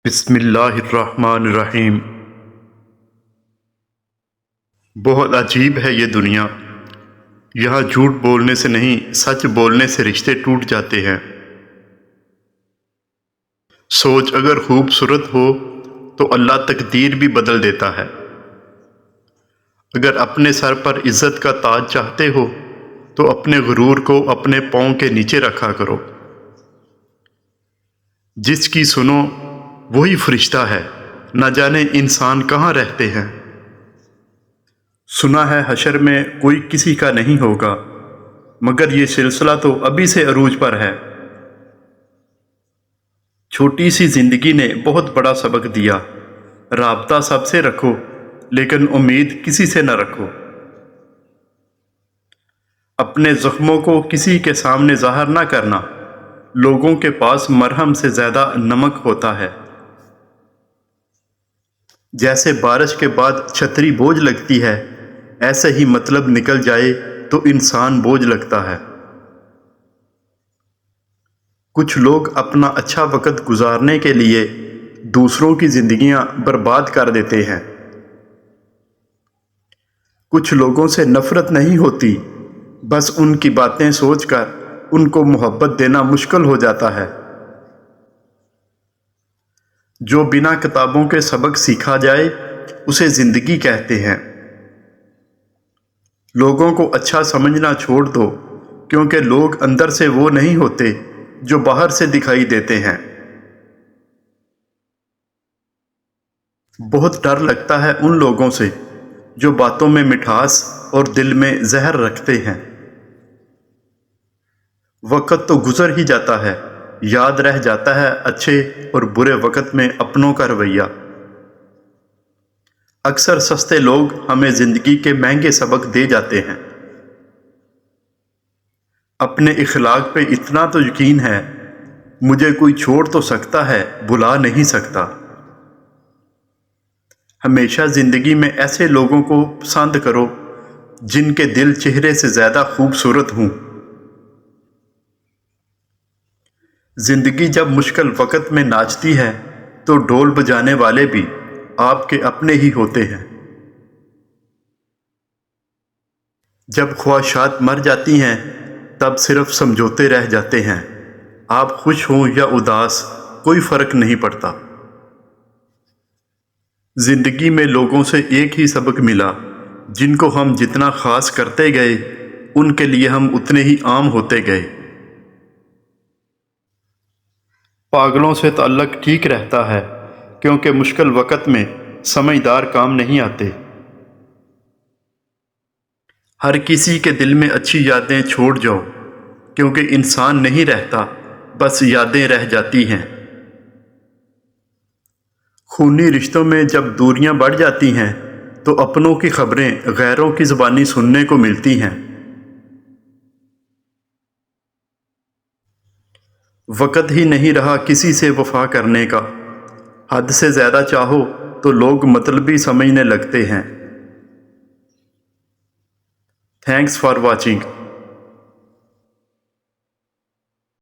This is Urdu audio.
بسم اللہ الرحمن الرحیم۔ بہت عجیب ہے یہ دنیا، یہاں جھوٹ بولنے سے نہیں سچ بولنے سے رشتے ٹوٹ جاتے ہیں۔ سوچ اگر خوبصورت ہو تو اللہ تقدیر بھی بدل دیتا ہے۔ اگر اپنے سر پر عزت کا تاج چاہتے ہو تو اپنے غرور کو اپنے پاؤں کے نیچے رکھا کرو۔ جس کی سنو وہی فرشتہ ہے، نہ جانے انسان کہاں رہتے ہیں۔ سنا ہے حشر میں کوئی کسی کا نہیں ہوگا، مگر یہ سلسلہ تو ابھی سے عروج پر ہے۔ چھوٹی سی زندگی نے بہت بڑا سبق دیا، رابطہ سب سے رکھو لیکن امید کسی سے نہ رکھو۔ اپنے زخموں کو کسی کے سامنے ظاہر نہ کرنا، لوگوں کے پاس مرہم سے زیادہ نمک ہوتا ہے۔ جیسے بارش کے بعد چھتری بوجھ لگتی ہے، ایسے ہی مطلب نکل جائے تو انسان بوجھ لگتا ہے۔ کچھ لوگ اپنا اچھا وقت گزارنے کے لیے دوسروں کی زندگیاں برباد کر دیتے ہیں۔ کچھ لوگوں سے نفرت نہیں ہوتی، بس ان کی باتیں سوچ کر ان کو محبت دینا مشکل ہو جاتا ہے۔ جو بنا کتابوں کے سبق سیکھا جائے اسے زندگی کہتے ہیں۔ لوگوں کو اچھا سمجھنا چھوڑ دو، کیونکہ لوگ اندر سے وہ نہیں ہوتے جو باہر سے دکھائی دیتے ہیں۔ بہت ڈر لگتا ہے ان لوگوں سے جو باتوں میں مٹھاس اور دل میں زہر رکھتے ہیں۔ وقت تو گزر ہی جاتا ہے، یاد رہ جاتا ہے اچھے اور برے وقت میں اپنوں کا رویہ۔ اکثر سستے لوگ ہمیں زندگی کے مہنگے سبق دے جاتے ہیں۔ اپنے اخلاق پہ اتنا تو یقین ہے، مجھے کوئی چھوڑ تو سکتا ہے، بھلا نہیں سکتا۔ ہمیشہ زندگی میں ایسے لوگوں کو پسند کرو جن کے دل چہرے سے زیادہ خوبصورت ہوں۔ زندگی جب مشکل وقت میں ناچتی ہے تو ڈھول بجانے والے بھی آپ کے اپنے ہی ہوتے ہیں۔ جب خواہشات مر جاتی ہیں تب صرف سمجھوتے رہ جاتے ہیں۔ آپ خوش ہوں یا اداس کوئی فرق نہیں پڑتا۔ زندگی میں لوگوں سے ایک ہی سبق ملا، جن کو ہم جتنا خاص کرتے گئے ان کے لیے ہم اتنے ہی عام ہوتے گئے۔ پاگلوں سے تعلق ٹھیک رہتا ہے، کیونکہ مشکل وقت میں سمجھدار کام نہیں آتے۔ ہر کسی کے دل میں اچھی یادیں چھوڑ جاؤ، کیونکہ انسان نہیں رہتا، بس یادیں رہ جاتی ہیں۔ خونی رشتوں میں جب دوریاں بڑھ جاتی ہیں تو اپنوں کی خبریں غیروں کی زبانی سننے کو ملتی ہیں۔ وقت ہی نہیں رہا کسی سے وفا کرنے کا، حد سے زیادہ چاہو تو لوگ مطلبی سمجھنے لگتے ہیں۔ Thanks for watching.